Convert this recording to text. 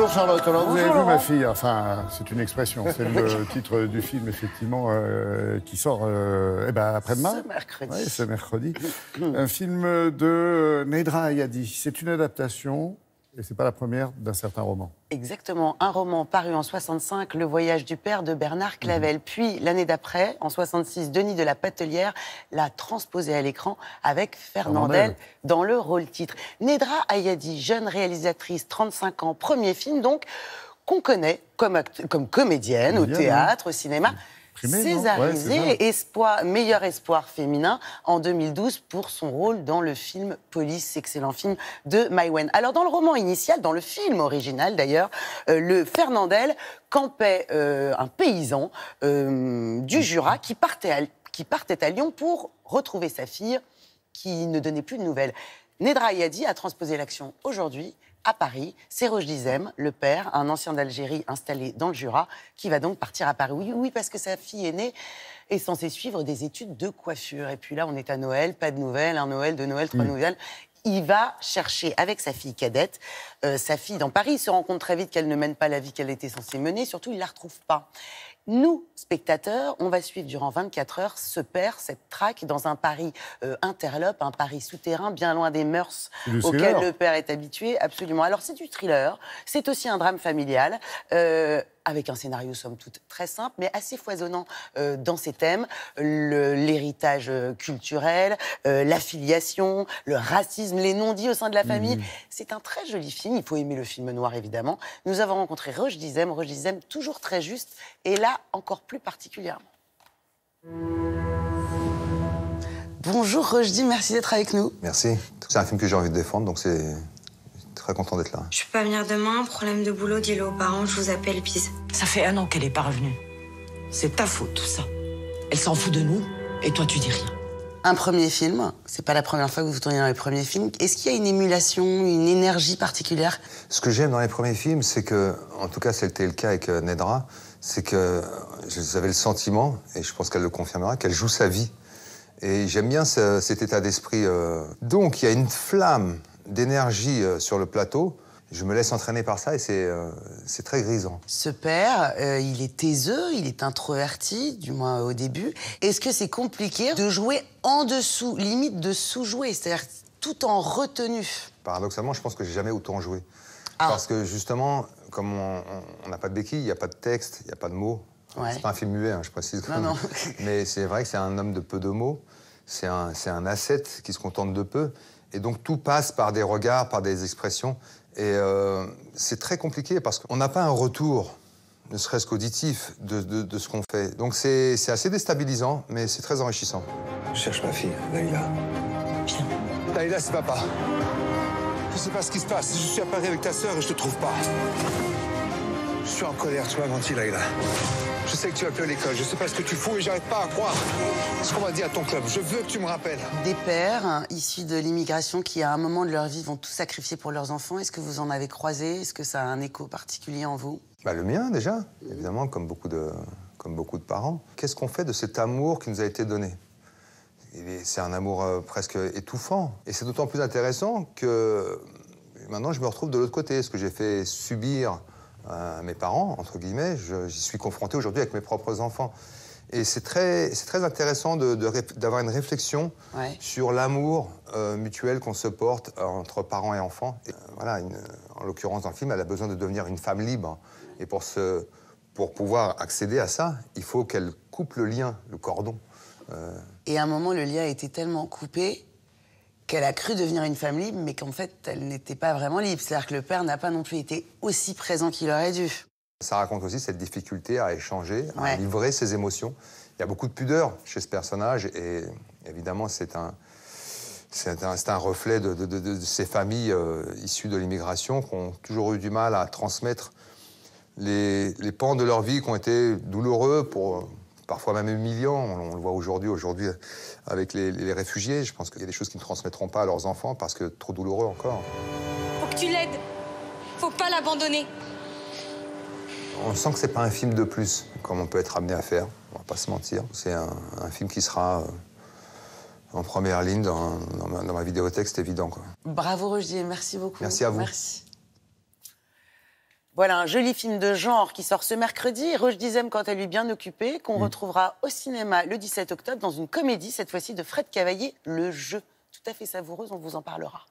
Bonjour Charlotte, alors vous avez vu Laurent. ma fille, enfin c'est une expression, c'est le titre du film effectivement qui sort après-demain. Ce mercredi. Oui, ce mercredi. Un film de Nedra Ayadi. C'est une adaptation, et c'est pas la première, d'un certain roman. Exactement, un roman paru en 65, Le voyage du père de Bernard Clavel. Puis l'année d'après, en 66, Denis de la Patelière l'a transposé à l'écran avec Fernandel dans le rôle titre. Nedra Ayadi, jeune réalisatrice, 35 ans, premier film donc, qu'on connaît comme comédienne au théâtre, au cinéma. Césarisée, meilleur espoir féminin en 2012 pour son rôle dans le film Police, excellent film de Maïwenn. Alors dans le roman initial, dans le film original d'ailleurs, le Fernandel campait un paysan du Jura qui partait à Lyon pour retrouver sa fille qui ne donnait plus de nouvelles. Nedra Ayadi a transposé l'action aujourd'hui à Paris. C'est Roch Dizem, le père, un ancien d'Algérie installé dans le Jura, qui va donc partir à Paris. Oui, parce que sa fille aînée est censée suivre des études de coiffure. Et puis là, on est à Noël, pas de nouvelles, un Noël, deux Noëls, trois nouvelles. Il va chercher avec sa fille cadette, sa fille dans Paris. Il se rend compte très vite qu'elle ne mène pas la vie qu'elle était censée mener. Surtout, il ne la retrouve pas. Nous, spectateurs, on va suivre durant 24 heures ce père, cette traque, dans un Paris interlope, un Paris souterrain, bien loin des mœurs auxquelles le père est habitué. Absolument. Alors, c'est du thriller, c'est aussi un drame familial, avec un scénario, somme toute, très simple, mais assez foisonnant dans ses thèmes. L'héritage culturel, l'affiliation, le racisme, les non-dits au sein de la famille. C'est un très joli film. Il faut aimer le film noir, évidemment. Nous avons rencontré Roch Dizem, toujours très juste, et là, encore plus particulièrement. Bonjour Roch Dizem, merci d'être avec nous. Merci. C'est un film que j'ai envie de défendre, donc c'est très content d'être là. Je peux pas venir demain, problème de boulot, dis-le aux parents, je vous appelle, bise. Ça fait 1 an qu'elle est pas revenue. C'est ta faute, tout ça. Elle s'en fout de nous, et toi, tu dis rien. Un premier film, c'est pas la première fois que vous tournez dans les premiers films. Est-ce qu'il y a une émulation, une énergie particulière? Ce que j'aime dans les premiers films, c'est que, en tout cas c'était le cas avec Nedra, c'est que j'avais le sentiment, et je pense qu'elle le confirmera, qu'elle joue sa vie. Et j'aime bien cet état d'esprit. Donc il y a une flamme d'énergie sur le plateau. Je me laisse entraîner par ça et c'est très grisant. Ce père, il est taiseux, il est introverti, du moins au début. Est-ce que c'est compliqué de jouer en dessous, limite de sous-jouer, c'est-à-dire tout en retenue? Paradoxalement, je pense que j'ai jamais autant joué. Parce que justement, comme on n'a pas de béquille, il n'y a pas de texte, il n'y a pas de mots. Ouais. C'est pas un film muet, hein, je précise. Non. Mais c'est vrai que c'est un homme de peu de mots. C'est un ascète qui se contente de peu. Et donc tout passe par des regards, par des expressions. Et c'est très compliqué parce qu'on n'a pas un retour, ne serait-ce qu'auditif, de ce qu'on fait. Donc c'est assez déstabilisant, mais c'est très enrichissant. Je cherche ma fille, Laïla. Viens. Laïla, c'est papa. Je sais pas ce qui se passe. Je suis à Paris avec ta sœur et je te trouve pas. Je suis en colère, tu m'as menti, Laïla. Je sais que tu vas plus à l'école, je sais pas ce que tu fous et j'arrive pas à croire ce qu'on m'a dit à ton club. Je veux que tu me rappelles. Des pères issus de l'immigration qui, à un moment de leur vie, vont tout sacrifier pour leurs enfants. Est-ce que vous en avez croisé? Est-ce que ça a un écho particulier en vous? Le mien, déjà, évidemment, comme beaucoup de parents. Qu'est-ce qu'on fait de cet amour qui nous a été donné? C'est un amour presque étouffant. Et c'est d'autant plus intéressant que maintenant, je me retrouve de l'autre côté. Ce que j'ai fait subir à mes parents, entre guillemets, j'y suis confronté aujourd'hui avec mes propres enfants. Et c'est très intéressant d'avoir une réflexion sur l'amour mutuel qu'on se porte entre parents et enfants. Et, en l'occurrence, dans le film, elle a besoin de devenir une femme libre. Et pour pouvoir accéder à ça, il faut qu'elle coupe le lien, le cordon. Et à un moment, le lien a été tellement coupé qu'elle a cru devenir une femme libre, mais qu'en fait, elle n'était pas vraiment libre. C'est-à-dire que le père n'a pas non plus été aussi présent qu'il aurait dû. Ça raconte aussi cette difficulté à échanger, à livrer ses émotions. Il y a beaucoup de pudeur chez ce personnage, et évidemment, c'est un reflet de ces familles issues de l'immigration qui ont toujours eu du mal à transmettre les pans de leur vie qui ont été douloureux, parfois même humiliants. On le voit aujourd'hui avec les réfugiés. Je pense qu'il y a des choses qu'ils ne transmettront pas à leurs enfants parce que trop douloureux encore. Faut que tu l'aides. Faut pas l'abandonner. On sent que c'est pas un film de plus, comme on peut être amené à faire. On va pas se mentir. C'est un film qui sera en première ligne dans ma vidéothèque, c'est évident, quoi. Bravo Roch Dizem, merci beaucoup. Merci à vous. Merci. Voilà un joli film de genre qui sort ce mercredi. Roche Dizem, quant à lui, bien occupé, qu'on retrouvera au cinéma le 17 octobre dans une comédie, cette fois-ci de Fred Cavaillé, Le Jeu. Tout à fait savoureuse, on vous en parlera.